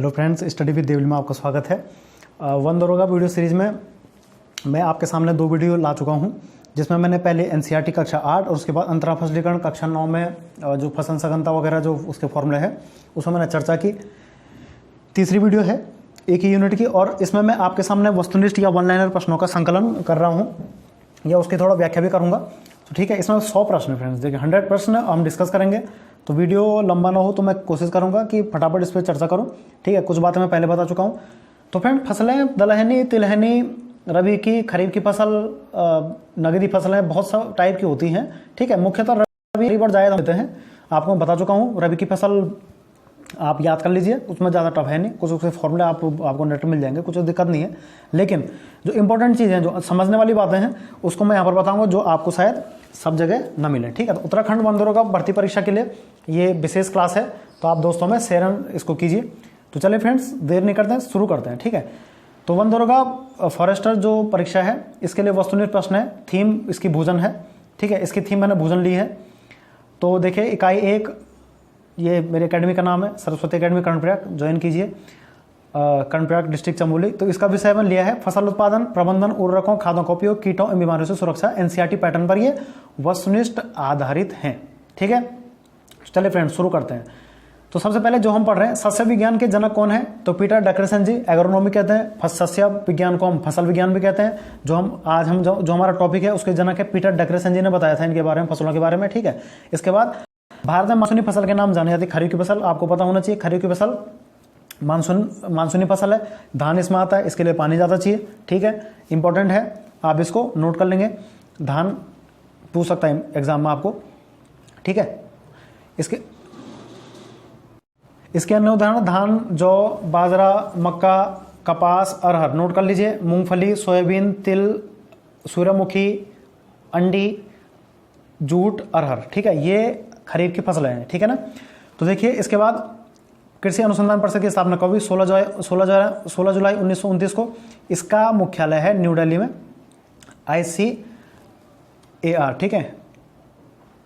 Hello friends, study with Devli में आपका स्वागत है। वन दरोगा वीडियो सीरीज़ में मैं आपके सामने 2 वीडियो ला चुका हूं, जिसमें मैंने पहले एनसीईआरटी कक्षा 8 और उसके बाद अंतरा फसलीकरण कक्षा 9 में जो फसल सघनता वगैरह जो उसके फॉर्मूले है उसमें मैंने चर्चा की। तीसरी वीडियो है एक ही यूनिट की, और इसमें मैं आपके सामने वस्तुनिष्ठ या वन लाइनर प्रश्नों का संकलन कर रहा हूँ या उसकी थोड़ा व्याख्या भी करूँगा। तो ठीक है, इसमें 100 प्रश्न फ्रेंड्स, देखिए 100 प्रश्न हम डिस्कस करेंगे। तो वीडियो लंबा ना हो तो मैं कोशिश करूंगा कि फटाफट इस पर चर्चा करूं। ठीक है, कुछ बातें मैं पहले बता चुका हूं। तो फ्रेंड, फसलें दलहनी, तिलहनी, रबी की, खरीफ की फसल, नगदी फसलें बहुत सब टाइप की होती हैं। ठीक है, मुख्यतः रबी पर ज़्यादा देते हैं, आपको मैं बता चुका हूँ। रबी की फसल आप याद कर लीजिए, उसमें ज़्यादा टफ है नहीं, कुछ उसके फॉर्मूले आपको नेट में मिल जाएंगे, कुछ दिक्कत नहीं है। लेकिन जो इंपॉर्टेंट चीज़ है, जो समझने वाली बातें हैं, उसको मैं यहाँ पर बताऊँगा जो आपको शायद सब जगह न मिले। ठीक है, तो उत्तराखंड वन दरोगा भर्ती परीक्षा के लिए ये विशेष क्लास है, तो आप दोस्तों में शेयर इसको कीजिए। तो चलिए फ्रेंड्स, देर नहीं करते हैं, शुरू करते हैं। ठीक है, तो वन दरोगा फॉरेस्टर जो परीक्षा है, इसके लिए वस्तुनिष्ठ प्रश्न है। थीम इसकी भूजन है। ठीक है, इसकी थीम मैंने भूजन ली है। तो देखिए, इकाई 1, ये मेरे एकेडमी का नाम है, सरस्वती एकेडमी कर्णप्रयाग, ज्वाइन कीजिए, कर्णप्रयाग डिस्ट्रिक्ट चमोली। तो इसका विषय मैंने लिया है फसल उत्पादन, प्रबंधन, उर्वरकों, खादों का उपयोग, कीटों एवं बीमारियों से सुरक्षा। एनसीईआरटी पैटर्न पर ये वस्तुनिष्ठ आधारित हैं। ठीक है, चलिए फ्रेंड्स, शुरू करते हैं। तो सबसे पहले जो हम पढ़ रहे हैं, सस्य विज्ञान के जनक कौन है? तो पीटर डैक्रेसन जी, एग्रोनॉमी कहते हैं। सस्य विज्ञान को हम फसल विज्ञान भी कहते हैं। जो हमारा टॉपिक है उसके जनक है पीटर डैक्रेसन जी ने बताया था इनके बारे में, फसलों के बारे में। ठीक है, इसके बाद भारत में मानसूनी फसल के नाम जाने जाती है। खरीफ की फसल आपको पता होना चाहिए, खरीफ की फसल मानसूनी फसल है। धान इसमें आता है, इसके लिए पानी ज़्यादा चाहिए। ठीक है, इंपॉर्टेंट है, आप इसको नोट कर लेंगे। धान पूछ सकता है एग्जाम में आपको। ठीक है, इसके अन्य उदाहरण धान, जौ, बाजरा, मक्का, कपास, अरहर नोट कर लीजिए। मूंगफली, सोयाबीन, तिल, सूर्यमुखी, अंडी, जूट, अरहर। ठीक है, ये खरीफ की फसलें हैं। ठीक है ना। तो देखिए, इसके बाद कृषि अनुसंधान परिषद की स्थापना कब हुई? 16 जुलाई 1929 को। इसका मुख्यालय है न्यू दिल्ली में, ICAR। ठीक है,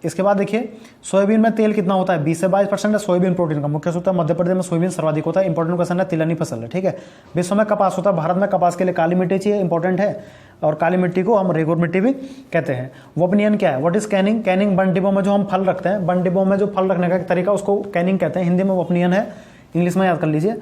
इसके बाद देखिए, सोयाबीन में तेल कितना होता है? 20 से 22% है सोयाबीन प्रोटीन का मुख्य स्रोत है। मध्य प्रदेश में सोयाबीन सर्वाधिक होता है। इंपॉर्टेंट क्वेश्चन है, तिलहनी फसल है। ठीक है, विश्व में कपास होता है, भारत में कपास के लिए काली मिट्टी चाहिए, इंपॉर्टेंट है। और काली मिट्टी को हम रेगुर मिट्टी भी कहते हैं। वोपनियन क्या है? What is Canning? कैनिंग बंद डिब्बों में जो हम फल रखते हैं, बंद डिब्बों में जो फल रखने का एक तरीका, उसको कैनिंग कहते हैं। हिंदी में वोपनियन है, इंग्लिश में याद कर लीजिए।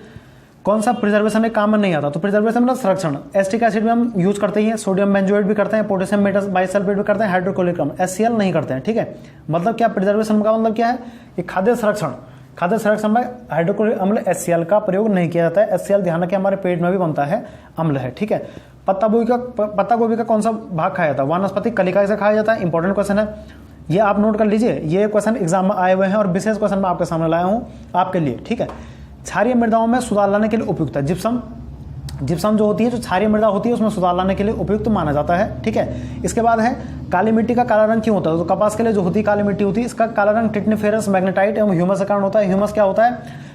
कौन सा प्रिजर्वेशन में काम में नहीं आता? तो प्रिजर्वेशन मतलब संरक्षण। एस्टिक एसिड में हम यूज करते ही हैं, सोडियम बेंजोएट भी करते हैं, पोटेशियम बाइसल्फेट भी करते हैं, हाइड्रोक्लोरिक अम्ल, HCl नहीं करते हैं। ठीक है, मतलब क्या प्रिजर्वेशन का मतलब क्या है? कि खाद्य संरक्षण में हाइड्रोक्लोरिक अम्ल HCl का प्रयोग नहीं किया जाता है। HCl ध्यान रखें, हमारे पेट में भी बनता है, अम्ल है। ठीक है, पत्ता गोभी का कौन सा भाग खाया जाता है? वानस्पतिक कलिका से खाया जाता है। इंपॉर्टेंट क्वेश्चन है, ये आप नोट कर लीजिए। ये क्वेश्चन एग्जाम में आए हुए हैं और विशेष क्वेश्चन मैं आपके सामने लाया हूँ आपके लिए। ठीक है, क्षारीय मृदाओं में सुधार लाने के लिए उपयुक्त है। जिप्सम जो होती है, जो क्षारीय मृदा होती है, उसमें सुधार लाने के लिए उपयुक्त माना जाता है। ठीक है, इसके बाद है काली मिट्टी का काला रंग क्यों होता है? तो कपास के लिए जो होती है काली मिट्टी होती है, इसका काला रंग टिटनीफेरस मैग्नेटाइट एवं ह्यूमस के कारण होता है। ह्यूमस क्या होता है?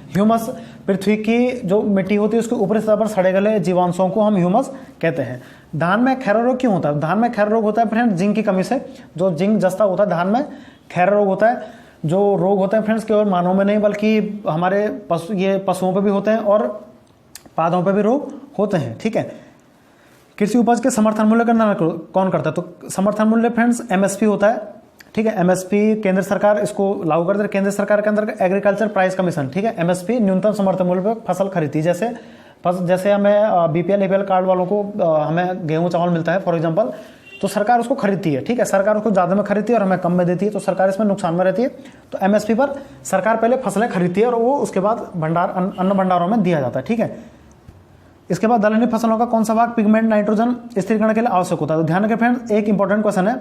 ह्यूमस पृथ्वी की जो मिट्टी होती है उसके ऊपरी सतह पर सड़े गले जीवांशों को हम ह्यूमस कहते हैं। धान में खैरा रोग क्यों होता है? धान में खैरा रोग होता है फ्रेंड जिंक की कमी से। जो जिंक जस्ता होता है, धान में खैरा रोग होता है। जो रोग होते हैं फ्रेंड्स, केवल मानव में नहीं बल्कि हमारे पशुओं पे भी होते हैं और पौधों पे भी रोग होते हैं। ठीक है, कृषि उपज के समर्थन मूल्य का निर्धारण कौन करता है? तो समर्थन मूल्य फ्रेंड्स MSP होता है। ठीक है, MSP केंद्र सरकार इसको लागू करती है। केंद्र सरकार के अंदर एग्रीकल्चर प्राइस कमीशन। ठीक है, MSP न्यूनतम समर्थन मूल्य पर फसल खरीदती है। जैसे हमें BPL APL कार्ड वालों को हमें गेहूं चावल मिलता है फॉर एग्जाम्पल, तो सरकार उसको खरीदती है। ठीक है, सरकार उसको ज़्यादा में खरीदती है और हमें कम में देती है, तो सरकार इसमें नुकसान में रहती है। तो MSP पर सरकार पहले फसलें खरीदती है और वो उसके बाद अन्न भंडारों में दिया जाता है। ठीक है, इसके बाद दलहनी फसलों का कौन सा भाग पिगमेंट नाइट्रोजन स्थिरीकरण के लिए आवश्यक होता है? तो ध्यान रखें फ्रेंड, एक इंपॉर्टेंट क्वेश्चन है।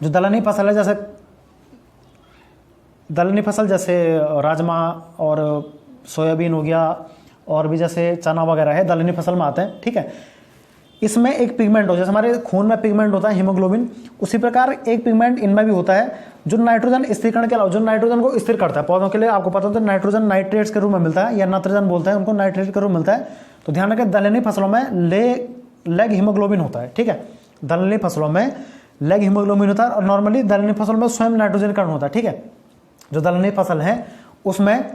जो दलहनी फसल है, जैसे राजमा और सोयाबीन हो गया, और भी जैसे चना वगैरह है, दलहनी फसल में आते हैं। ठीक है, इसमें एक पिगमेंट हो, जैसे हमारे खून में पिगमेंट होता है हीमोग्लोबिन, उसी प्रकार एक पिगमेंट इनमें भी होता है जो नाइट्रोजन स्थिरीकरण के अलावा जो नाइट्रोजन को स्थिर करता है। पौधों के लिए आपको पता होता है नाइट्रोजन नाइट्रेट्स के रूप में मिलता है, या नाइट्रोजन बोलते हैं उनको, नाइट्रेट के रूप में मिलता है। तो ध्यान रखें, दलहनी फसलों में लेग हीमोग्लोबिन होता है। ठीक है, दलहनी फसलों में लेग हीमोग्लोबिन होता है और नॉर्मली दलहनी फसलों में स्वयं नाइट्रोजनीकरण होता है। ठीक है, जो दलहनी फसल है उसमें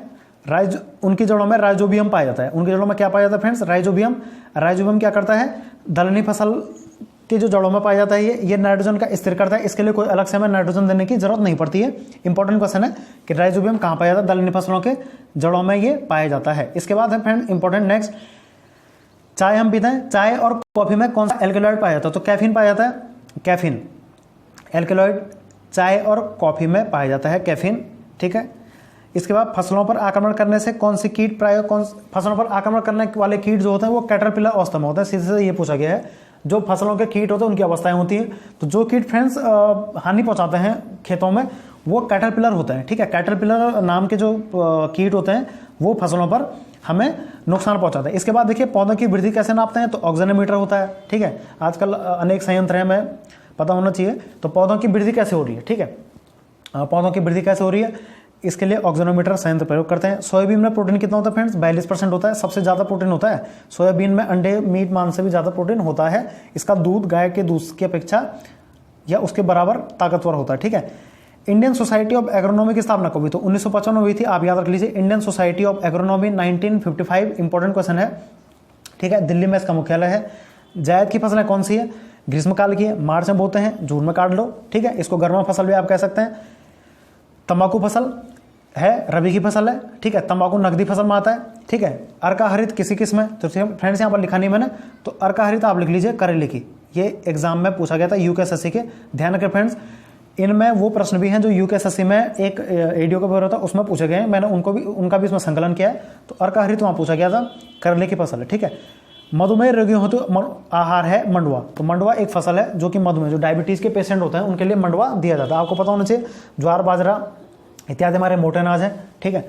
उनकी जड़ों में राइजोबियम पाया जाता है। उनकी जड़ों में क्या पाया जाता है फ्रेंड्स? राइजोबियम। राइजोबियम क्या करता है? दलहनी फसल की जो जड़ों में पाया जाता है ये नाइट्रोजन का स्थिर करता है। इसके लिए कोई अलग से हमें नाइट्रोजन देने की जरूरत नहीं पड़ती है। इंपॉर्टेंट क्वेश्चन है कि राइजोबियम कहाँ पाया जाता है? दलहनी फसलों के जड़ों में ये पाया जाता है। इसके बाद है फ्रेंड इंपॉर्टेंट नेक्स्ट, चाय हम पीते हैं, चाय और कॉफी में कौन सा एल्कलॉइड पाया जाता है? तो कैफीन पाया जाता है। कैफीन एल्कलॉइड चाय और कॉफी में पाया जाता है, कैफीन, ठीक है। इसके बाद फसलों पर आक्रमण करने से कौन सी कीट फसलों पर आक्रमण करने वाले कीट जो होते हैं वो कैटरपिलर अवस्था में होते हैं। सीधे से ये पूछा गया है, जो फसलों के कीट होते हैं उनकी अवस्थाएं होती हैं। तो जो कीट फ्रेंड्स हानि पहुंचाते हैं खेतों में वो कैटरपिलर होते हैं, ठीक है। कैटरपिलर नाम के जो कीट होते हैं वो फसलों पर हमें नुकसान पहुंचाते हैं। इसके बाद देखिए पौधों की वृद्धि कैसे नापते हैं? तो ऑक्सीजनोमीटर होता है, ठीक है। आजकल अनेक संयंत्र हैं, हमें पता होना चाहिए। तो पौधों की वृद्धि कैसे हो रही है, ठीक है, पौधों की वृद्धि कैसे हो रही है, इसके लिए ऑक्सीजनोमीटर संयंत्र प्रयोग करते हैं। सोयाबीन में प्रोटीन कितना होता है फ्रेंड्स? 42% होता है। सबसे ज़्यादा प्रोटीन होता है सोयाबीन में। अंडे, मीट, मांस से भी ज़्यादा प्रोटीन होता है। इसका दूध गाय के दूध की अपेक्षा या उसके बराबर ताकतवर होता है, ठीक है। इंडियन सोसाइटी ऑफ एग्रोनॉमी की स्थापना कब हुई? तो 1955 में हुई थी, आप याद रख लीजिए। Indian society of agronomy 1955, important question है, ठीक है। दिल्ली में इसका मुख्यालय है। जायद की फसलें कौन सी है? ग्रीष्मकाल की है, मार्च में बोते हैं, जून में काट लो, ठीक है। इसको गर्मा फसल भी आप कह सकते हैं। तंबाकू फसल है, रबी की फसल है, ठीक है। तंबाकू नकदी फसल में आता है, ठीक है। अर्का हरित किसी किस्म है? तो फ्रेंड्स यहाँ पर लिखा नहीं मैंने, तो अर्का हरित आप लिख लीजिए करेले की। ये एग्जाम में पूछा गया था यूकेएसएससी के। ध्यान रखें फ्रेंड्स, इनमें वो प्रश्न भी हैं जो यूकेएसएससी में एक एडीओ का पेपर होता है उसमें पूछे गए हैं। मैंने उनका भी इसमें संकलन किया है। तो अर्का हरित वहाँ पूछा गया था, करेले की फसल है, ठीक है। मधुमेह रोगियों हेतु आहार है मंडुआ। तो मंडुआ एक फसल है जो कि मधुमेह, जो डायबिटीज के पेशेंट होते हैं उनके लिए मंडुआ दिया जाता है। आपको पता होना चाहिए, ज्वार, बाजरा इत्यादि हमारे मोटे अनाज हैं, ठीक है,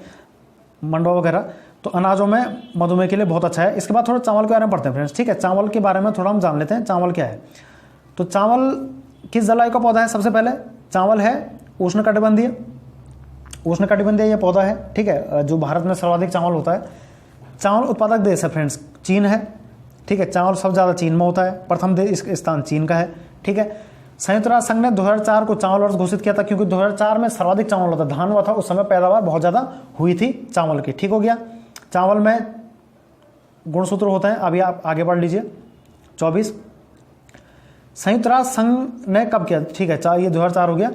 मंडुआ वगैरह। तो अनाजों में मधुमेह के लिए बहुत अच्छा है। इसके बाद थोड़ा चावल के बारे में पढ़ते हैं फ्रेंड्स, ठीक है। चावल के बारे में थोड़ा हम जान लेते हैं, चावल क्या है। तो चावल किस जलवायु का पौधा है? सबसे पहले चावल है उष्णकटिबंधीय, उष्णकटिबंधीय ये पौधा है, ठीक है, जो भारत में सर्वाधिक चावल होता है। चावल उत्पादक देश है फ्रेंड्स, चीन है, ठीक है। चावल सबसे ज़्यादा चीन में होता है, प्रथम देश स्थान चीन का है, ठीक है। संयुक्त राष्ट्र संघ ने 2004 को चावल वर्ष घोषित किया था, क्योंकि 2004 में सर्वाधिक चावल होता, धान हुआ था उस समय, पैदावार बहुत ज़्यादा हुई थी चावल की, ठीक हो गया। चावल में गुणसूत्र होते हैं, अभी आप आगे पढ़ लीजिए 24। संयुक्त राष्ट्र संघ ने कब किया? ठीक है, ये 2004 हो गया।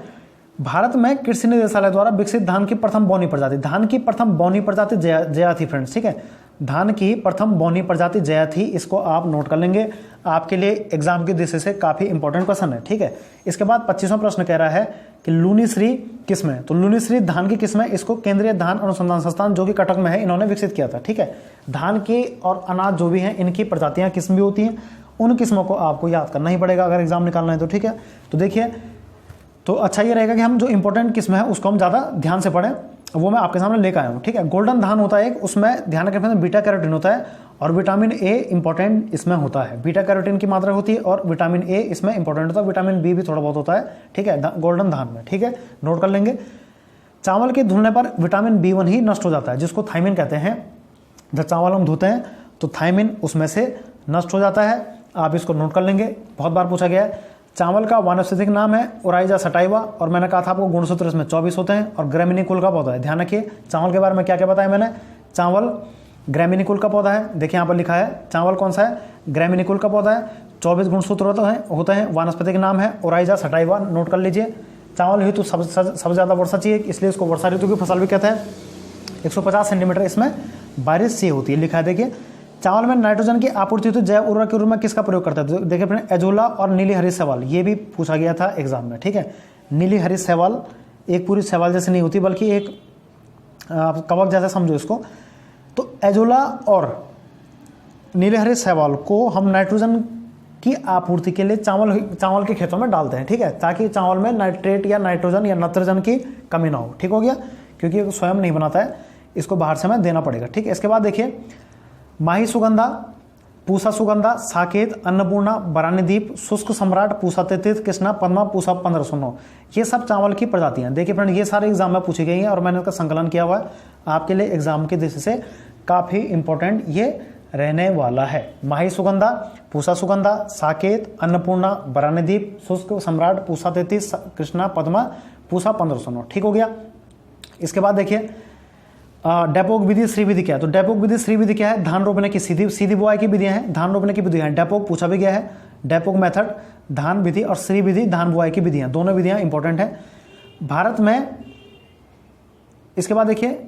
भारत में कृषि निदेशालय द्वारा विकसित धान की प्रथम बौनी प्रजाति, धान की प्रथम बौनी प्रजाति जया थी फ्रेंड्स, ठीक है। धान की प्रथम बौनी प्रजाति जया थी, इसको आप नोट कर लेंगे, आपके लिए एग्जाम की दृष्टि से काफी इंपॉर्टेंट क्वेश्चन है, ठीक है। इसके बाद 25वां प्रश्न कह रहा है कि लूनीश्री किस्म है। तो लूनीश्री धान की किस्म है, इसको केंद्रीय धान अनुसंधान संस्थान जो कि कटक में है, इन्होंने विकसित किया था, ठीक है। धान की और अनाज जो भी हैं इनकी प्रजातियां किस्म भी होती हैं, उन किस्मों को आपको याद करना ही पड़ेगा अगर एग्जाम निकालना है तो, ठीक है। तो देखिए, तो अच्छा ये रहेगा कि हम जो इंपॉर्टेंट किस्म है उसको हम ज़्यादा ध्यान से पढ़ें, वो मैं आपके सामने लेकर आया हूँ, ठीक है। गोल्डन धान होता है एक, उसमें ध्यान रखना बीटा कैरोटीन होता है और विटामिन ए इंपॉर्टेंट इसमें होता है। बीटा कैरोटीन की मात्रा होती है और विटामिन ए इसमें इंपॉर्टेंट होता है, विटामिन बी भी थोड़ा बहुत होता है, ठीक है, गोल्डन धान में, ठीक है, नोट कर लेंगे। चावल के धुलने पर विटामिन B1 ही नष्ट हो जाता है, जिसको थायमिन कहते हैं। जब चावल हम धोते हैं तो थायमिन उसमें से नष्ट हो जाता है, आप इसको नोट कर लेंगे, बहुत बार पूछा गया है। चावल का वानस्पतिक नाम है ओराइजा सटाइवा, और मैंने कहा था आपको गुणसूत्र इसमें 24 होते हैं, और ग्रेमिनी कुल का पौधा है। ध्यान रखिए चावल के बारे में क्या क्या बताया मैंने। चावल ग्रेमिनी कुल का पौधा है, देखिए यहाँ पर लिखा है चावल कौन सा है, ग्रेमिनी कुल का पौधा है। 24 गुणसूत्र होते हैं, वानस्पतिक नाम है ओराइजा सटाइवा, नोट कर लीजिए। चावल हेतु सबसे ज़्यादा वर्षा चाहिए, इसलिए इसको वर्षा ऋतु की फसल भी कहते हैं। 150 सेंटीमीटर इसमें बारिश चाहिए होती है, लिखा है देखिए। चावल में नाइट्रोजन की आपूर्ति होती है, जैव उर्वरक के रूप में किसका प्रयोग करता है? देखिए फ्रेंड, एजोला और नीली हरी शैवाल, ये भी पूछा गया था एग्जाम में, ठीक है। नीली हरी शैवाल एक पूरी शैवाल जैसे नहीं होती, बल्कि एक कवक जैसा समझो इसको। तो एजोला और नीले हरी शैवाल को हम नाइट्रोजन की आपूर्ति के लिए चावल के खेतों में डालते हैं, ठीक है, ताकि चावल में नाइट्रेट या नाइट्रोजन या नत्रजन की कमी ना हो, ठीक हो गया, क्योंकि ये स्वयं नहीं बनाता है, इसको बाहर से हमें देना पड़ेगा, ठीक है। इसके बाद देखिए माही सुगंधा, पूसा सुगंधा, साकेत, अन्नपूर्णा, बरानीदीप, शुष्क सम्राट, पूसा 33, कृष्णा, पद्मा, पूसा 1509, ये सब चावल की प्रजातियां। देखिए फ्रेंड, ये सारे एग्जाम में पूछी गई हैं और मैंने इसका संकलन किया हुआ है, आपके लिए एग्जाम की दृष्टि से काफी इंपॉर्टेंट ये रहने वाला है। माही सुगंधा, पूसा सुगंधा, साकेत, अन्नपूर्णा, बरानीदीप, शुष्क सम्राट, पूसा 33, कृष्णा, पद्मा, पूसा 1509, ठीक हो गया। इसके बाद देखिए डेपोक विधि श्री विधि क्या है? तो डेपोक विधि श्री विधि क्या है? धान रोपने की सीधी बुआई की विधियां हैं, धान रोपने की विधियां हैं। डेपोक पूछा भी गया है, डेपोक मेथड धान विधि और श्री विधि धान बुआई की विधियां, दोनों विधियां इंपॉर्टेंट है भारत में। इसके बाद देखिए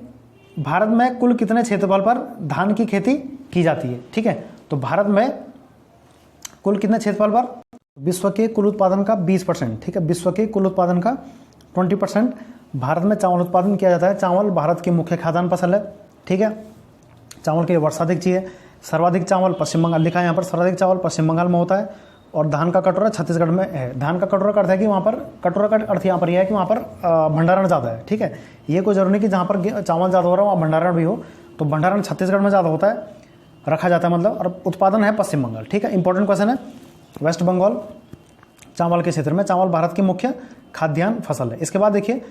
भारत में कुल कितने क्षेत्रफल पर धान की खेती की जाती है? ठीक है, तो भारत में कुल कितने क्षेत्रफल पर? विश्व के कुल उत्पादन का 20%, ठीक है, विश्व के कुल उत्पादन का 20% भारत में चावल उत्पादन किया जाता है। चावल भारत की मुख्य खाद्यान्न फसल है, ठीक है, चावल के लिए वर्षा अधिक चाहिए। सर्वाधिक चावल पश्चिम बंगाल लिखा है यहाँ पर, सर्वाधिक चावल पश्चिम बंगाल में होता है और धान का कटोरा छत्तीसगढ़ में है। धान का कटोरा का अर्थ है कि वहाँ पर, कटोरा का अर्थ यहाँ पर यह है कि वहाँ पर भंडारण ज़्यादा है, ठीक है, ये कोई जरूरी नहीं कि जहाँ पर चावल ज़्यादा हो रहा हो वहाँ भंडारण भी हो, तो भंडारण छत्तीसगढ़ में ज़्यादा होता है, रखा जाता है मतलब, और उत्पादन है पश्चिम बंगाल, ठीक है। इंपॉर्टेंट क्वेश्चन है, वेस्ट बंगाल चावल के क्षेत्र में, चावल भारत की मुख्य खाद्यान्न फसल है। इसके बाद देखिए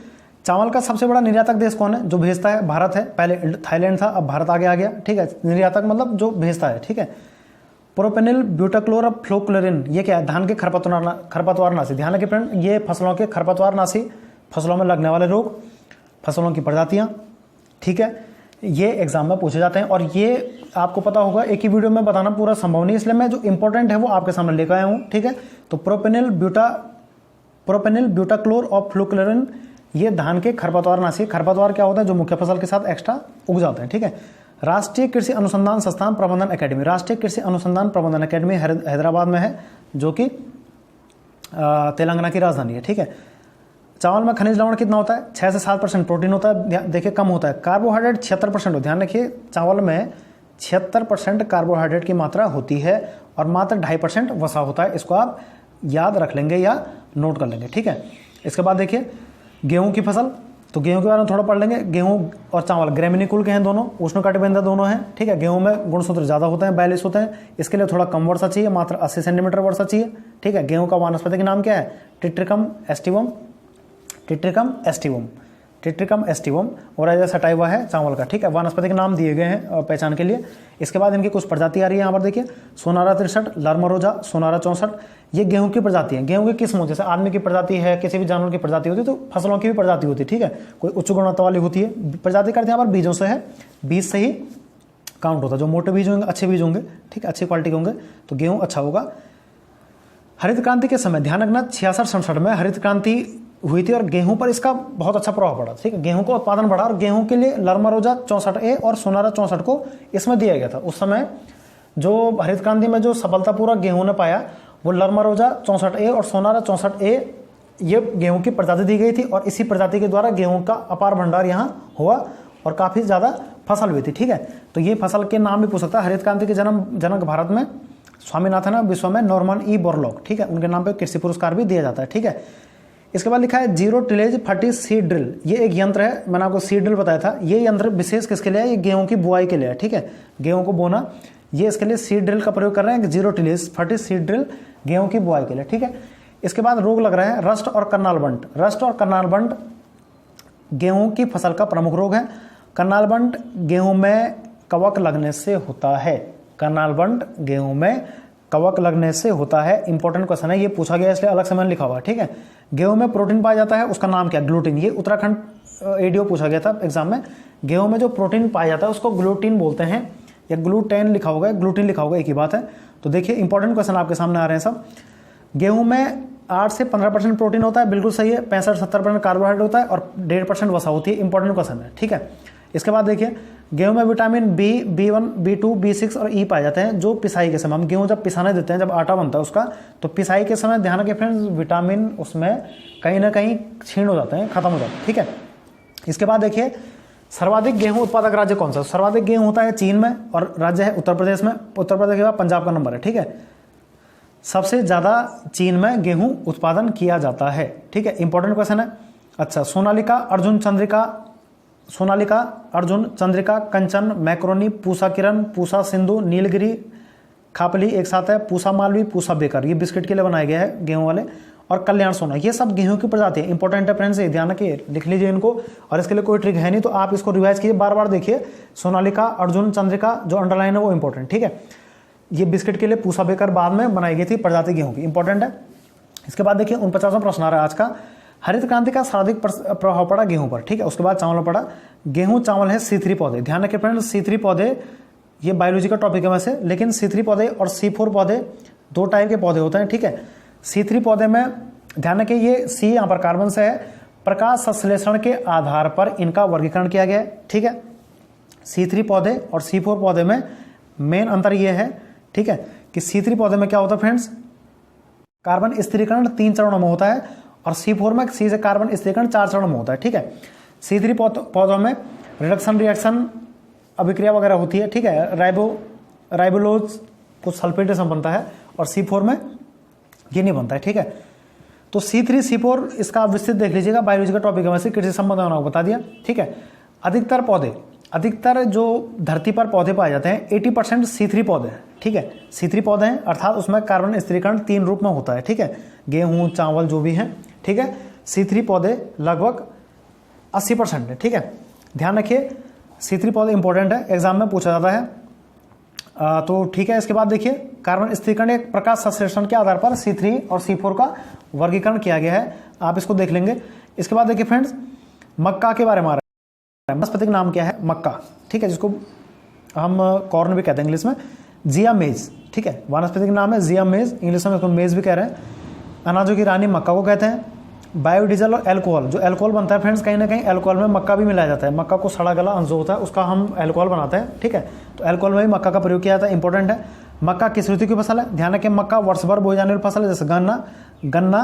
चावल का सबसे बड़ा निर्यातक देश कौन है? जो भेजता है भारत है, पहले थाईलैंड था, अब भारत आगे आ गया, ठीक है, निर्यातक मतलब जो भेजता है, ठीक है। प्रोपेनिल ब्यूटाक्लोरोफ्लोक्लोरिन ये क्या है? धान के खरपतवारनाशी, ध्यान रखिए फ्रेंड, ये फसलों के खरपतवारनाशी, फसलों में लगने वाले रोग, फसलों की प्रजातियां, ठीक है, ये एग्जाम में पूछे जाते हैं और ये आपको पता होगा, एक ही वीडियो में बताना पूरा संभव नहीं, इसलिए मैं जो इंपॉर्टेंट है वो आपके सामने लेकर आया हूँ, ठीक है। तो प्रोपेनिल ब्यूटाक्लोर और फ्लोक्लोरिन ये धान के खरपतवारनाशी, खरपतवार क्या होता है? जो मुख्य फसल के साथ एक्स्ट्रा उग जाते हैं, ठीक है। राष्ट्रीय कृषि अनुसंधान संस्थान प्रबंधन अकेडमी, राष्ट्रीय कृषि अनुसंधान प्रबंधन अकेडमी हैदराबाद में है, जो कि तेलंगाना की राजधानी है, ठीक है। चावल में खनिज लवण कितना होता है? 6 से 7% प्रोटीन होता है, देखिए कम होता है। कार्बोहाइड्रेट 76% हो, ध्यान रखिए चावल में 76% कार्बोहाइड्रेट की मात्रा होती है और मात्र 2.5% वसा होता है। इसको आप याद रख लेंगे या नोट कर लेंगे, ठीक है। इसके बाद देखिए गेहूं की फसल, तो गेहूं के बारे में थोड़ा पढ़ लेंगे। गेहूं और चावल ग्रेमिनी कुल के हैं दोनों, उष्णकटिबंधीय दोनों हैं, ठीक है। गेहूं में गुणसूत्र ज़्यादा होते हैं, 42 होते हैं, इसके लिए थोड़ा कम वर्षा चाहिए, मात्र 80 सेंटीमीटर वर्षा चाहिए, ठीक है। गेहूं का वानस्पतिक नाम क्या है? टिट्रिकम एस्टिवम, टिट्रिकम एस्टिवम, टिट्रिकम एस्टिवम, और ऐसा सटाई हुआ है चावल का, ठीक है। वानस्पतिक नाम दिए गए हैं पहचान के लिए। इसके बाद इनकी कुछ प्रजाति आ रही है यहाँ पर देखिए, सोनारा 63, लरमरोजा, सोनारा 64, ये गेहूं की प्रजाति है। गेहूं की किस्मों, जैसे आदमी की प्रजाति है, किसी भी जानवर की प्रजाति होती है, तो फसलों की भी प्रजाति होती है, ठीक है। कोई उच्च गुणवत्ता वाली होती है, प्रजाति करते हैं यहाँ पर बीजों से है, बीज से ही काउंट होता है। जो मोटे बीज होंगे, अच्छे बीज होंगे, ठीक है, अच्छी क्वालिटी के होंगे, तो गेहूं अच्छा होगा। हरित क्रांति के समय, ध्यान रखना 66-67 में हरित क्रांति हुई थी और गेहूं पर इसका बहुत अच्छा प्रभाव पड़ा, ठीक है। गेहूं का उत्पादन बढ़ा और गेहूं के लिए लरमरोजा 64A और सोनारा 64 को इसमें दिया गया था। उस समय जो हरित क्रांति में जो सफलतापूर्वक गेहूं ने पाया वो लरमरोजा 64A और सोनारा 64A, ये गेहूं की प्रजाति दी गई थी और इसी प्रजाति के द्वारा गेहूं का अपार भंडार यहाँ हुआ और काफ़ी ज़्यादा फसल हुई थी, ठीक है। तो ये फसल के नाम भी पूछ सकता है। हरित क्रांति के जनक भारत में स्वामीनाथन है, विश्व में नॉर्मन ई बोरलॉग, ठीक है, उनके नाम पर कृषि पुरस्कार भी दिया जाता है, ठीक है। इसके बाद लिखा है जीरो टिलेज फटी सीड ड्रिल, ये एक यंत्र है, मैंने आपको सीड ड्रिल बताया था। ये यंत्र विशेष किसके लिए है? ये गेहूं की बुआई के लिए है, ठीक है, गेहूं को बोना, ये इसके लिए सीड ड्रिल का प्रयोग कर रहे हैं। जीरो टिलेज फटी सीड ड्रिल गेहूं की बुआई के लिए, ठीक है। इसके बाद रोग लग रहा है रस्ट और करनाल बंट। रस्ट और करनाल बंट गेहूं की फसल का प्रमुख रोग है। करनाल बंट गेहूं में कवक लगने से होता है, करनाल बंट गेहूं में कवक लगने से होता है। इंपॉर्टेंट क्वेश्चन है, ये पूछा गया इसलिए अलग से मैंने लिखा हुआ है, ठीक है। गेहूं में प्रोटीन पाया जाता है, उसका नाम क्या? ग्लूटीन। ये उत्तराखंड एडीओ पूछा गया था एग्जाम में। गेहूं में जो प्रोटीन पाया जाता है उसको ग्लूटीन बोलते हैं, या ग्लूटेन लिखा होगा, ग्लूटीन लिखा होगा, एक ही बात है। तो देखिए इंपॉर्टेंट क्वेश्चन आपके सामने आ रहे हैं सब। गेहूं में 8 से 15% प्रोटीन होता है, बिल्कुल सही है। 65-70% कार्बोहाइड्रेट होता है और 1.5% वसा होती है। इंपॉर्टेंट क्वेश्चन है, ठीक है। इसके बाद देखिए गेहूं में vitamin B, B1, B2, B6 और ई पाए जाते हैं, जो पिसाई के समय, हम गेहूं जब पिसाने देते हैं, जब आटा बनता है उसका, तो पिसाई के समय ध्यान रखिए फ्रेंड्स, विटामिन उसमें कहीं ना कहीं क्षीण हो जाते हैं, खत्म हो जाते हैं, ठीक है। इसके बाद देखिए सर्वाधिक गेहूं उत्पादक राज्य कौन सा? सर्वाधिक गेहूं होता है चीन में और राज्य है उत्तर प्रदेश में। उत्तर प्रदेश के बाद पंजाब का नंबर है, ठीक है। सबसे ज्यादा चीन में गेहूं उत्पादन किया जाता है, ठीक है। इंपॉर्टेंट क्वेश्चन है। अच्छा, सोनालिका, अर्जुन चंद्रिका, कंचन, मैक्रोनी, पूसा किरण, पूसा सिंधु, नीलगिरी, खापली एक साथ है, पूसा मालवी, पूसा बेकर, ये बिस्किट के लिए बनाए गए हैं गेहूं वाले, और कल्याण सोना, ये सब गेहूं की प्रजाति है। इंपॉर्टेंट है फ्रेंड्स, ये ध्यान रखिए, लिख लीजिए इनको, और इसके लिए कोई ट्रिक है नहीं, तो आप इसको रिवाइज कीजिए, बार बार देखिए। सोनालिका, अर्जुन चंद्रिका, जो अंडरलाइन है वो इंपॉर्टेंट, ठीक है। ये बिस्किट के लिए पूसा बेकर बाद में बनाई गई थी प्रजाति गेहूं की, इंपॉर्टेंट है। इसके बाद देखिए 49वां प्रश्न आ रहा है आज का। हरित क्रांति का सर्वाधिक प्रभाव पड़ा गेहूं पर, ठीक है। उसके बाद चावल पड़ा, गेहूं चावल है C3 पौधे। ध्यान रखिए फ्रेंड्स, C3 पौधे ये बायोलॉजी का टॉपिक है वैसे, लेकिन C3 पौधे और C4 पौधे दो टाइप के पौधे होते हैं, ठीक है। C3 पौधे में ध्यान रखिए ये C यहाँ पर कार्बन से है, प्रकाश संश्लेषण के आधार पर इनका वर्गीकरण किया गया है, ठीक है। C3 पौधे और C4 पौधे में मेन अंतर ये है, ठीक है, कि C3 पौधे में क्या होता है फ्रेंड्स, कार्बन स्थिरीकरण 3 चरणों में होता है और C4 में C से कार्बन स्थिरीकरण 4 चरणों में होता है, ठीक है। C3 पौधों में रिडक्शन रिएक्शन अभिक्रिया वगैरह होती है, ठीक है, राइबोलोज कुछ सल्फेटेशन बनता है, और C4 में ये नहीं बनता है, ठीक है। तो C3 C4 इसका विस्तृत देख लीजिएगा, बायोलॉजी का टॉपिक है वैसे, कृषि संबंध मैंने आपको बता दिया, ठीक है। अधिकतर जो धरती पर पौधे पाए जाते हैं 80% C3 पौधे हैं, ठीक है। C3 पौधे हैं अर्थात उसमें कार्बन स्थिरीकरण 3 रूप में होता है, ठीक है, गेहूं चावल जो भी हैं, ठीक है। C3 पौधे लगभग 80% है, ठीक है। ध्यान रखिए C3 पौधे इंपॉर्टेंट है, एग्जाम में पूछा जाता है, तो ठीक है। इसके बाद देखिए कार्बन स्थिरीकरण एक प्रकाश संश्लेषण के आधार पर C3 और C4 का वर्गीकरण किया गया है, आप इसको देख लेंगे। इसके बाद देखिए फ्रेंड्स, मक्का के बारे में आ रहा है, वानस्पतिक नाम क्या है, मक्का, ठीक है, जिसको हम कॉर्न भी कहते हैं इंग्लिश में, जिया मेज, ठीक है, वानस्पतिक नाम है जिया मेज, इंग्लिश में इसको मेज भी कह रहे हैं। अनाजों की रानी मक्का को कहते हैं। बायोडीजल और एल्कोहल, जो एल्कोहल बनता है फ्रेंड्स, कहीं ना कहीं एल्कोहल में मक्का भी मिलाया जाता है, मक्का को सड़ा गला अंश जो होता है उसका हम एल्कोहल बनाते हैं, ठीक है। तो एल्कोहल में भी मक्का का प्रयोग किया जाता है, इंपॉर्टेंट है। मक्का किस ऋतु की फसल है, ध्यान रखिए मक्का वर्ष भर बोई जाने वाली फसल है, जैसे गन्ना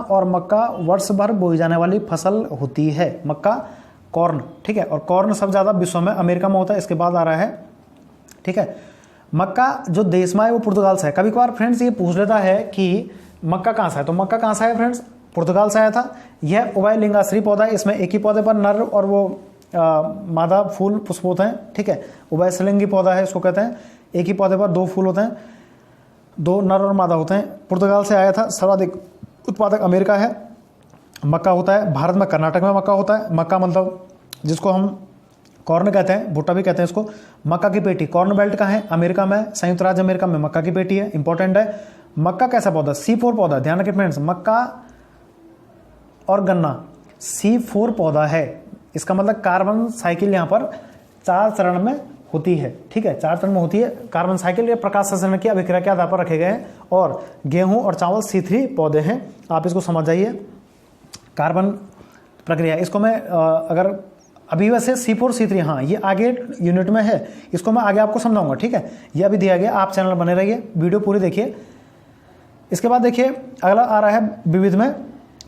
और मक्का वर्ष भर बोई जाने वाली फसल होती है, मक्का कॉर्न, ठीक है। और कॉर्न सबसे ज़्यादा विश्व में अमेरिका में होता है, इसके बाद आ रहा है, ठीक है। मक्का जो देश में है वो पुर्तगाल से है। कभी कभार फ्रेंड्स ये पूछ लेता है कि मक्का कहाँ से है, तो मक्का कहाँ से है फ्रेंड्स, पुर्तगाल से आया था। यह उभयलिंगाश्री पौधा है, इसमें एक ही पौधे पर नर और वो मादा फूल पुष्प होते हैं, ठीक है। उभयलिंगी पौधा है इसको कहते हैं, एक ही पौधे पर 2 फूल होते हैं, 2 नर और मादा होते हैं। पुर्तगाल से आया था। सर्वाधिक उत्पादक अमेरिका है, मक्का होता है। भारत में कर्नाटक में मक्का होता है। मक्का मतलब जिसको हम कॉर्न कहते हैं, भुट्टा भी कहते हैं इसको। मक्का की पेटी कॉर्न बेल्ट का है, अमेरिका में, संयुक्त राज्य अमेरिका में मक्का की पेटी है, इंपॉर्टेंट है। मक्का कैसा पौधा, C4 पौधा, ध्यान रखिए फ्रेंड्स, मक्का और गन्ना C4 पौधा है। इसका मतलब कार्बन साइकिल यहाँ पर 4 चरण में होती है, ठीक है, 4 चरण में होती है कार्बन साइकिल। ये प्रकाश संश्लेषण की अभिक्रिया के आधार पर रखे गए हैं, और गेहूं और चावल C3 पौधे हैं, आप इसको समझ जाइए। कार्बन प्रक्रिया, इसको मैं अगर अभी वैसे C4 C3 हाँ ये आगे यूनिट में है, इसको मैं आगे आपको समझाऊंगा, ठीक है। ये अभी दिया गया, आप चैनल बने रहिए, वीडियो पूरी देखिए। इसके बाद देखिए अगला आ रहा है विविध में,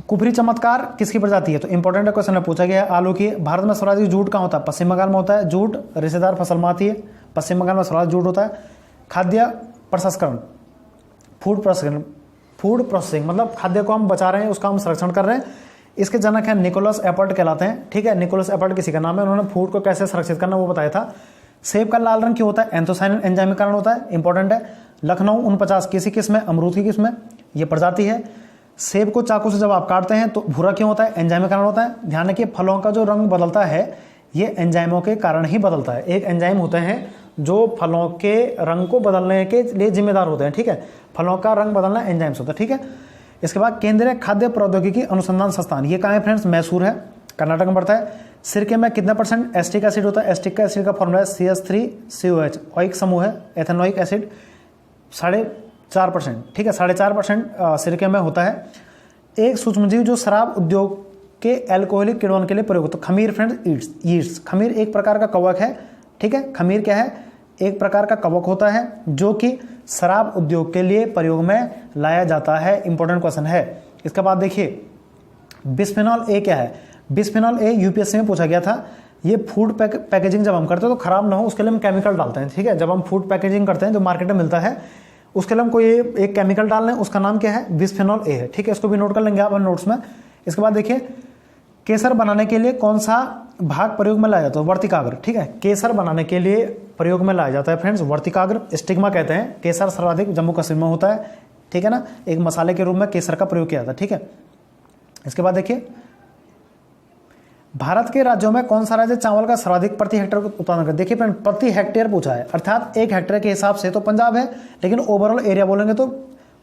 कुफरी चमत्कार किसकी प्रजाति है, तो इंपॉर्टेंट क्वेश्चन में पूछा गया है। आलू की। भारत में सर्वाधिक जूट कहाँ होता है, पश्चिम बंगाल में होता है। जूट रेशेदार फसल में आती है, पश्चिम बंगाल में सर्वाधिक जूट होता है। खाद्य प्रसंस्करण, फूड प्रोसेसिंग मतलब खाद्य को हम बचा रहे हैं, उसका हम संरक्षण कर रहे हैं। इसके जनक हैं निकोलस एपर्ट कहलाते हैं, ठीक है। निकोलस एपर्ट किसी का नाम है, उन्होंने फूड को कैसे संरक्षित करना वो बताया था। सेब का लाल रंग क्यों होता है, एंथोसायनिन एंजाइम के कारण होता है, इंपॉर्टेंट है। लखनऊ 49 किसी किस्म है, अमरूद की किस्म है, ये प्रजाति है। सेब को चाकू से जब आप काटते हैं तो भूरा क्यों होता है, एंजाइम के कारण होता है। ध्यान रखिए फलों का जो रंग बदलता है ये एंजाइमों के कारण ही बदलता है। एक एंजाइम होते हैं जो फलों के रंग को बदलने के लिए जिम्मेदार होते हैं, ठीक है। फलों का रंग बदलना एंजाइम्स होता है, ठीक है। इसके बाद केंद्रीय खाद्य प्रौद्योगिकी अनुसंधान संस्थान, ये कहाँ है फ्रेंड्स, मैसूर है, कर्नाटक में पड़ता है। सिरके में कितना % एस्टिक एसिड होता है, एस्टिक एसिड का फॉर्मूला है CH3COH, ओइक समूह है, एथेनोइक एसिड 4.5%, ठीक है, 4.5% सिरके में होता है। एक सूक्ष्मजीव जो शराब उद्योग के एल्कोहलिक किण्वन के लिए प्रयोग होता है, खमीर फ्रेंड्स, यीस्ट। खमीर एक प्रकार का कवक है, ठीक है। खमीर क्या है, एक प्रकार का कवक होता है जो कि शराब उद्योग के लिए प्रयोग में लाया जाता है, इंपॉर्टेंट क्वेश्चन है। इसके बाद देखिए बिस्फेनॉल ए क्या है, बिस्फेनॉल ए यूपीएससी में पूछा गया था। ये फूड पैकेजिंग जब हम करते हैं तो खराब ना हो उसके लिए हम केमिकल डालते हैं, ठीक है। जब हम फूड पैकेजिंग करते हैं जो मार्केट में मिलता है उसके लिए हम कोई एक केमिकल डाल रहे हैं, उसका नाम क्या है, बिस्फेनॉल ए है, ठीक है। इसको भी नोट कर लेंगे आप नोट्स में। इसके बाद देखिए केसर बनाने के लिए कौन सा भाग प्रयोग में लाया जाता है, वर्तिकाग्र, ठीक है। केसर बनाने के लिए प्रयोग में लाया जाता है फ्रेंड्स वर्तिकाग्र, स्टिग्मा कहते हैं। केसर सर्वाधिक जम्मू कश्मीर में होता है, ठीक है ना। एक मसाले के रूप में केसर का प्रयोग किया जाता है, ठीक है। इसके बाद देखिए भारत के राज्यों में कौन सा राज्य चावल का सर्वाधिक प्रति हेक्टेयर उत्पादन करता है। देखिए फ्रेंड प्रति हेक्टेयर पूछा है, अर्थात 1 हेक्टेयर के हिसाब से तो पंजाब है, लेकिन ओवरऑल एरिया बोलेंगे तो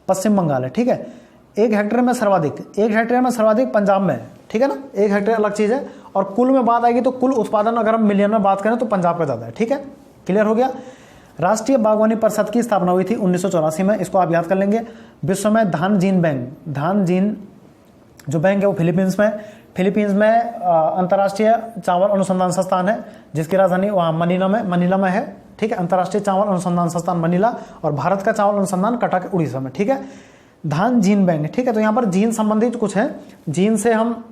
पश्चिम बंगाल है, ठीक है। 1 हेक्टेयर में सर्वाधिक, 1 हेक्टेयर में सर्वाधिक पंजाब में है, ठीक है ना, 1 हेक्टेयर अलग चीज़ है। और कुल में बात आएगी तो कुल उत्पादन अगर हम मिलियन में बात करें तो पंजाब का ज़्यादा है, ठीक है, क्लियर हो गया। राष्ट्रीय बागवानी परिषद की स्थापना हुई थी 1984 में, इसको आप याद कर लेंगे। विश्व में धान जीन बैंक, धान जीन जो बैंक है वो फिलीपींस में, फिलीपींस में अंतर्राष्ट्रीय चावल अनुसंधान संस्थान है जिसकी राजधानी वहाँ मनीला में है, ठीक है, अंतर्राष्ट्रीय चावल अनुसंधान संस्थान मनीला। और भारत का चावल अनुसंधान कटक उड़ीसा में, ठीक है। धान जीन बैंक, ठीक है, तो यहाँ पर जीन संबंधित कुछ है, जीन से हम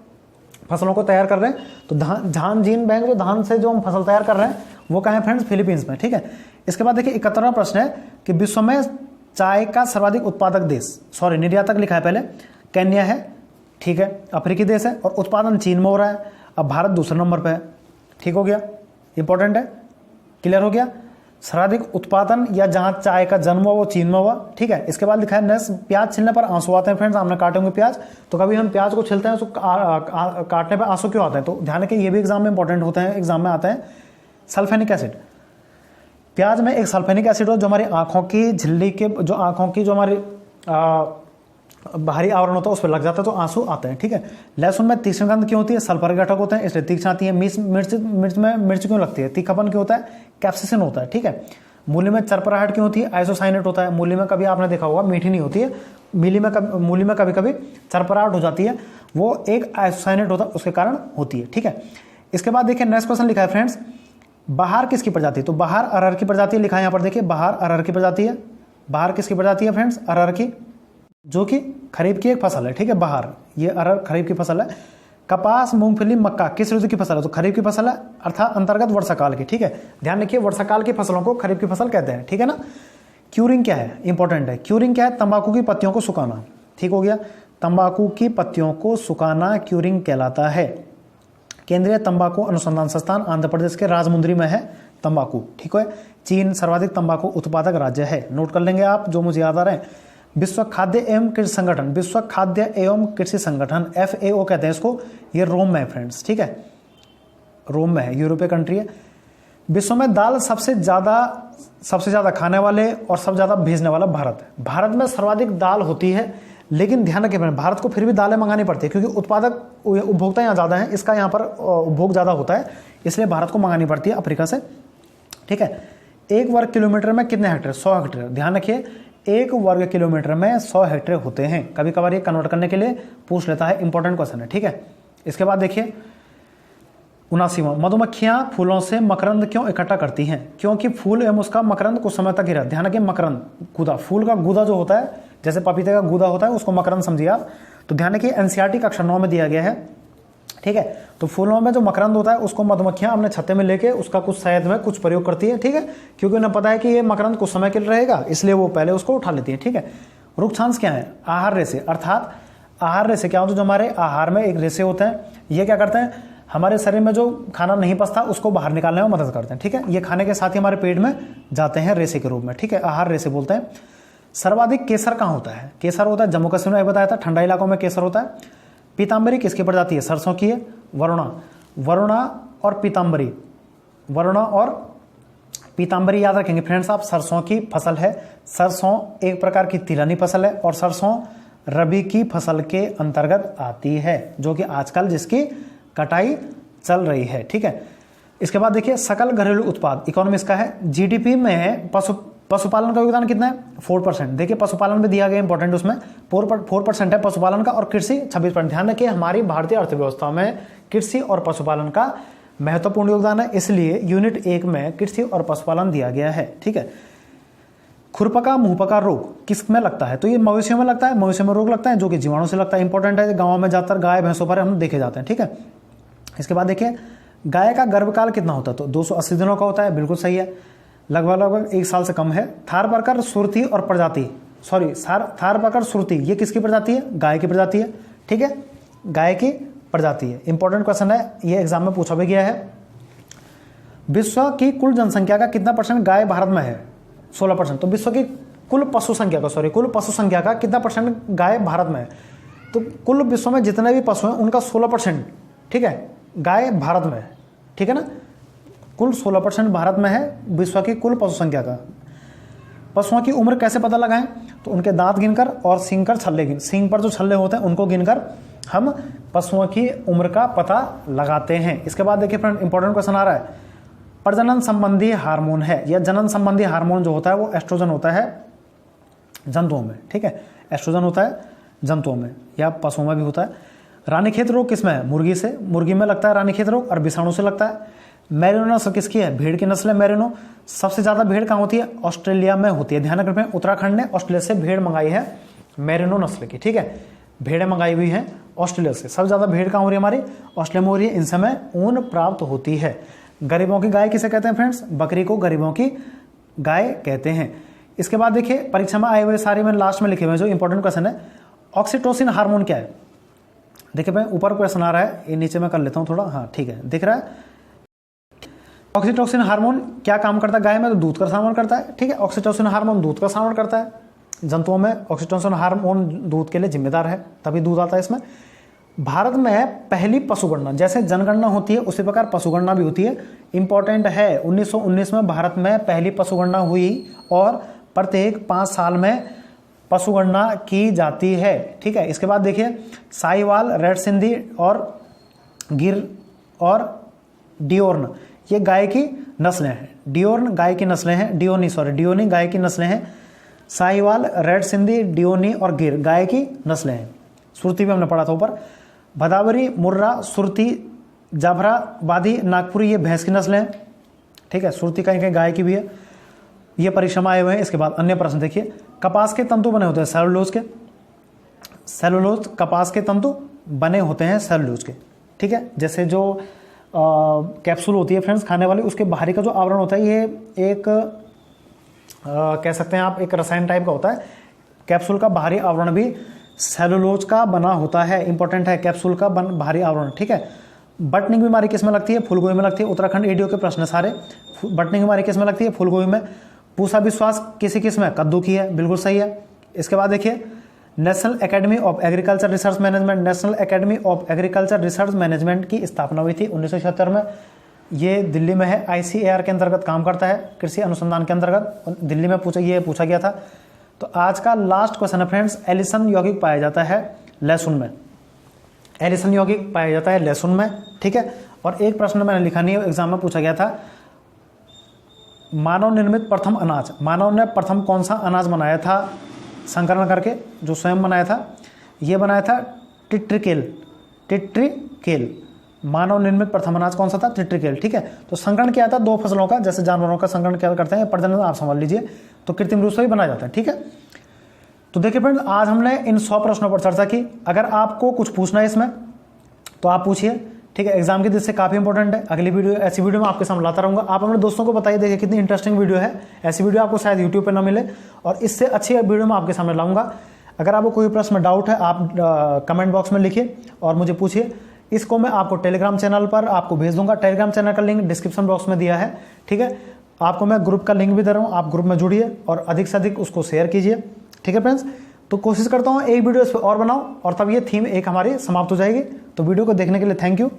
फसलों को तैयार कर रहे हैं, तो धान जीन बैंक जो धान से जो हम फसल तैयार कर रहे हैं वो कहाँ है फ्रेंड्स, फिलीपींस में, ठीक है। इसके बाद देखिए 71वां प्रश्न है कि विश्व में चाय का सर्वाधिक उत्पादक देश, सॉरी निर्यातक लिखा है पहले, केन्या है, ठीक है, अफ्रीकी देश है, और उत्पादन चीन में हो रहा है। अब भारत दूसरे नंबर पे है, ठीक हो गया, इंपॉर्टेंट है, क्लियर हो गया। सर्वाधिक उत्पादन या जहां चाय का जन्म हुआ वो चीन में हुआ, ठीक है। इसके बाद लिखा है नेक्स्ट, प्याज छिलने पर आंसू आते हैं फ्रेंड्स, हमने काटे होंगे प्याज, तो कभी हम प्याज को छिलते हैं तो काटने पर आंसू क्यों आते हैं, तो ध्यान रखिए ये भी एग्जाम में इंपॉर्टेंट होते हैं, एग्जाम में आते हैं। सल्फेनिक एसिड, प्याज में एक सल्फेनिक एसिड हो जो हमारी आंखों की झिल्ली के जो आंखों की जो हमारी बाहरी आवरण होता है उस पर लग जाता है तो आंसू आते हैं, ठीक है। लहसुन में तीक्ष्ण गंध क्यों होती है, सल्फर घटक होते हैं इसलिए तीक्ष्ण आती है। मिर्च में मिर्च क्यों लगती है, तीखापन क्यों होता है, कैप्सिसिन होता है, ठीक है। मूली में चरपराहट क्यों होती है, आइसोसाइनेट होता है। मूली में कभी आपने देखा होगा मीठी नहीं होती है, मूली में कभी कभी चरपराहट हो जाती है, वो एक आइसोसाइनेट होता है उसके कारण होती है, ठीक है। इसके बाद देखिए नेक्स्ट क्वेश्चन लिखा है फ्रेंड्स, बहार किसकी प्रजाति, तो बहार अरहर की प्रजाति लिखा है यहाँ पर, देखिए बहार अरहर की प्रजाति है। बहार किसकी प्रजाति है फ्रेंड्स, अरहर की, जो कि खरीफ की एक फसल है, ठीक है, बहार, ये अरहर खरीफ की फसल है। कपास, मूंगफली, मक्का किस ऋतु की फसल है, तो खरीफ की फसल है, अर्थात अंतर्गत वर्षाकाल की, ठीक है। ध्यान रखिए वर्षाकाल की फसलों को खरीफ की फसल कहते हैं, ठीक है ना। क्यूरिंग क्या है, इंपॉर्टेंट है, क्यूरिंग क्या है, तंबाकू की पत्तियों को सुखाना, ठीक हो गया, तंबाकू की पत्तियों को सुखाना क्यूरिंग कहलाता है। केंद्रीय तंबाकू अनुसंधान संस्थान आंध्र प्रदेश के राजमुंद्री में है तंबाकू, ठीक है। चीन सर्वाधिक तंबाकू उत्पादक राज्य है, नोट कर लेंगे आप जो मुझे याद आ रहे हैं। विश्व खाद्य एवं कृषि संगठन, विश्व खाद्य एवं कृषि संगठन FAO कहते हैं इसको, ये रोम में है फ्रेंड्स, ठीक है, रोम में है, यूरोपीय कंट्री है। विश्व में दाल सबसे ज्यादा खाने वाले और सबसे ज्यादा भेजने वाला भारत है। भारत में सर्वाधिक दाल होती है, लेकिन ध्यान रखिए भारत को फिर भी दालें मंगानी पड़ती है क्योंकि उपभोक्ता यहाँ ज़्यादा हैं, इसका यहाँ पर उपभोग ज़्यादा होता है, इसलिए भारत को मंगानी पड़ती है अफ्रीका से, ठीक है। 1 वर्ग किलोमीटर में कितने हेक्टेयर, 100 हेक्टेयर, ध्यान रखिए 1 वर्ग किलोमीटर में 100 हेक्टेयर होते हैं। कभी कभार ये कन्वर्ट करने के लिए पूछ लेता है, इंपॉर्टेंट क्वेश्चन है, ठीक है। इसके बाद देखिए 79वां, मधुमक्खियां फूलों से मकरंद क्यों इकट्ठा करती हैं, क्योंकि फूल एवं उसका मकरंद कुछ समय तक ही रहता है। ध्यान रखिए मकरंद, गूदा, फूल का गूदा जो होता है, जैसे पपीते का गूदा होता है उसको मकरंद समझिए आप, तो ध्यान रखिए NCERT कक्षा 9 में दिया गया है, ठीक है। तो फूलों में जो मकरंद होता है उसको मधुमक्खियां अपने छत्ते में लेके उसका कुछ शहद में कुछ प्रयोग करती है, ठीक है, क्योंकि उन्हें पता है कि ये मकरंद कुछ समय के लिए रहेगा, इसलिए वो पहले उसको उठा लेती है, ठीक है। रुक्षांश क्या है, आहार रेशे, अर्थात आहार रेशे क्या होता है, जो हमारे आहार में एक रेशे होते हैं, ये क्या करते हैं, हमारे शरीर में जो खाना नहीं पचता उसको बाहर निकालने में मदद करते हैं, ठीक है। ये खाने के साथ ही हमारे पेट में जाते हैं रेशे के रूप में, ठीक है, आहार रेशे बोलते हैं। सर्वाधिक केसर कहाँ होता है, केसर होता है जम्मू कश्मीर में, बताया था ठंडा इलाकों में केसर होता है। पीताम्बरी किसकी प्रजाति है, सरसों की है, वरुणा और पीताम्बरी, वरुणा और पीताम्बरी याद रखेंगे फ्रेंड्स आप, सरसों की फसल है। सरसों एक प्रकार की तिलहनी फसल है और सरसों रबी की फसल के अंतर्गत आती है, जो कि आजकल जिसकी कटाई चल रही है, ठीक है। इसके बाद देखिए सकल घरेलू उत्पाद, इकोनॉमिक्स का है, GDP में पशुपालन का योगदान कितना है, 4%। देखिए पशुपालन में दिया गया इंपॉर्टेंट, उसमें 4% है पशुपालन का, और कृषि 26%। ध्यान रखिए हमारी भारतीय अर्थव्यवस्था में कृषि और पशुपालन का महत्वपूर्ण योगदान है, इसलिए यूनिट 1 में कृषि और पशुपालन दिया गया है, ठीक है। खुरपका मुंहपका रोग किस में लगता है, तो ये मवेशियों में लगता है, मवेशियों में रोग लगता है जो कि जीवाणु से लगता है, इंपॉर्टेंट है, गाँव में ज्यादातर गाय भैंसों पर हम देखे जाते हैं, ठीक है। इसके बाद देखिए गाय का गर्भकाल कितना होता है, तो 280 दिनों का होता है, बिल्कुल सही है, लगभग 1 साल से कम है। थारपारकर सुरती और प्रजाति, थारपारकर सुरती ये किसकी प्रजाति है, गाय की प्रजाति है, ठीक है, गाय की प्रजाति है, इंपॉर्टेंट क्वेश्चन है, ये एग्जाम में पूछा भी गया है। विश्व की कुल जनसंख्या का कितना % गाय भारत में है, 16%। तो विश्व की कुल पशु संख्या का कितना % गाय भारत में है, तो कुल विश्व में जितने भी पशु हैं उनका 16%, ठीक है, गाय भारत में है, ठीक है ना, कुल 16% भारत में है विश्व की कुल पशु संख्या का। पशुओं की उम्र कैसे पता लगाएं, तो उनके दांत गिनकर और सींग कर छल्ले गिन, सींग पर जो छल्ले होते हैं उनको गिनकर हम पशुओं की उम्र का पता लगाते हैं। इसके बाद देखिए फ्रेंड इंपॉर्टेंट क्वेश्चन आ रहा है, प्रजनन संबंधी हार्मोन है या जनन संबंधी हार्मोन जो होता है वो एस्ट्रोजन होता है जंतुओं में, ठीक है, एस्ट्रोजन होता है जंतुओं में या पशुओं में भी होता है। रानीखेत रोग किसमें है? मुर्गी से, मुर्गी में लगता है रानीखेत रोग और विषाणु से लगता है। मैरिनो नस्ल किसकी है? भेड़ की नस्ल है मैरिनो। सबसे ज्यादा भेड़ कहाँ होती है? ऑस्ट्रेलिया में होती है। ध्यान रखें, उत्तराखंड ने ऑस्ट्रेलिया से भेड़ मंगाई है मैरिनो नस्ल की, ठीक है, भेड़ें मंगाई हुई हैं ऑस्ट्रेलिया से। सबसे ज्यादा भेड़ कहाँ हो रही है? हमारी ऑस्ट्रेलिया में हो रही है। इन समय ऊन प्राप्त होती है। गरीबों की गाय किसे कहते हैं फ्रेंड्स? बकरी को गरीबों की गाय कहते हैं। इसके बाद देखिए परीक्षा में आए हुए सारे में लास्ट में लिखे हुए जो इंपॉर्टेंट क्वेश्चन है, ऑक्सीटोसिन हार्मोन क्या है? देखिए भाई ऊपर क्वेश्चन आ रहा है, ये नीचे मैं कर लेता हूं थोड़ा, हाँ ठीक है, दिख रहा है। ऑक्सीटोसिन हार्मोन क्या काम करता है गाय में? तो दूध का श्रावण करता है, ठीक है, ऑक्सीटोसिन हार्मोन दूध का श्रावण करता है। जंतुओं में ऑक्सीटोसिन हार्मोन दूध के लिए जिम्मेदार है, तभी दूध आता है इसमें। भारत में पहली पशुगणना, जैसे जनगणना होती है उसी प्रकार पशुगणना भी होती है। इंपॉर्टेंट है, 1919 में भारत में पहली पशुगणना हुई और प्रत्येक 5 साल में पशुगणना की जाती है, ठीक है। इसके बाद देखिए साहिवाल, रेड सिंधी और गिर और डियोर्न, ये गाय की नस्लें हैं। डियोर्न गाय की नस्लें हैं, डियोनी गाय की नस्लें हैं। साहिवाल, रेड सिंधी, डियोनी और गिर गाय की नस्लें हैं। सुरती भी हमने पढ़ा था ऊपर। भदावरी, मुर्रा, सुरती, जाफरा, बादी, नागपुरी, ये भैंस की नस्लें हैं, ठीक है। सुरती कहीं गाय की भी है। ये परीक्षा में आए हुए हैं। इसके बाद अन्य प्रश्न देखिए, कपास के तंतु बने होते हैं सेलुलोज के, सेलुलोज कपास के तंतु बने होते हैं सेलुलोज के, ठीक है। जैसे जो कैप्सूल होती है फ्रेंड्स खाने वाली, उसके बाहरी का जो आवरण होता है ये एक कह सकते हैं आप एक रसायन टाइप का होता है। कैप्सूल का बाहरी आवरण भी सेलुलोज का बना होता है। इंपॉर्टेंट है कैप्सूल का बाहरी आवरण, ठीक है। बटनिंग बीमारी किस में लगती है? फूलगोभी में लगती है। उत्तराखंड ईडीओ के प्रश्न सारे। बटनिंग बीमारी किस में लगती है? फूलगोभी में। पूसा विश्वास किसी किस में? कद्दू की है, बिल्कुल सही है। इसके बाद देखिए national academy of agriculture research management, national academy of agriculture research management की स्थापना हुई थी 1976 में। ये दिल्ली में है, ICAR के अंतर्गत काम करता है, कृषि अनुसंधान के अंतर्गत। दिल्ली में पूछा गया था। तो आज का लास्ट क्वेश्चन है फ्रेंड्स, एलिसन यौगिक पाया जाता है लहसुन में। एलिसन यौगिक पाया जाता है लहसुन में, ठीक है। और एक प्रश्न मैंने लिखा नहीं है, एग्जाम में पूछा गया था, मानव निर्मित प्रथम अनाज, मानव ने प्रथम कौन सा अनाज बनाया था संकलन करके, जो स्वयं बनाया था? ये बनाया था टिट्रिकेल। मानव निर्मित प्रथम अनाज कौन सा था? टिट्रिकेल, ठीक है। तो संकरण क्या था? 2 फसलों का, जैसे जानवरों का संकरण क्या करते हैं, प्रजनन आप समझ लीजिए, तो कृत्रिम रूप से ही बनाया जाता है, ठीक है। तो देखिए फ्रेंड आज हमने इन 100 प्रश्नों पर चर्चा की। अगर आपको कुछ पूछना है इसमें तो आप पूछिए, ठीक है। एग्जाम की दृष्टि से काफी इंपॉर्टेंट है। अगली वीडियो ऐसी वीडियो मैं आपके सामने लाता रहूंगा। आप अपने दोस्तों को बताइए, देखिए कितनी इंटरेस्टिंग वीडियो है। ऐसी वीडियो आपको शायद यूट्यूब पे ना मिले और इससे अच्छी वीडियो मैं आपके सामने लाऊंगा। अगर आपको कोई प्रश्न डाउट है आप कमेंट बॉक्स में लिखिए और मुझे पूछिए। इसको मैं आपको टेलीग्राम चैनल पर आपको भेज दूंगा। टेलीग्राम चैनल का लिंक डिस्क्रिप्शन बॉक्स में दिया है, ठीक है। आपको मैं ग्रुप का लिंक भी दे रहा हूँ, आप ग्रुप में जुड़िए और अधिक से अधिक उसको शेयर कीजिए, ठीक है फ्रेंड्स। तो कोशिश करता हूँ एक वीडियो इस पर और बनाऊँ और तब ये थीम एक हमारी समाप्त हो जाएगी। तो वीडियो को देखने के लिए थैंक यू।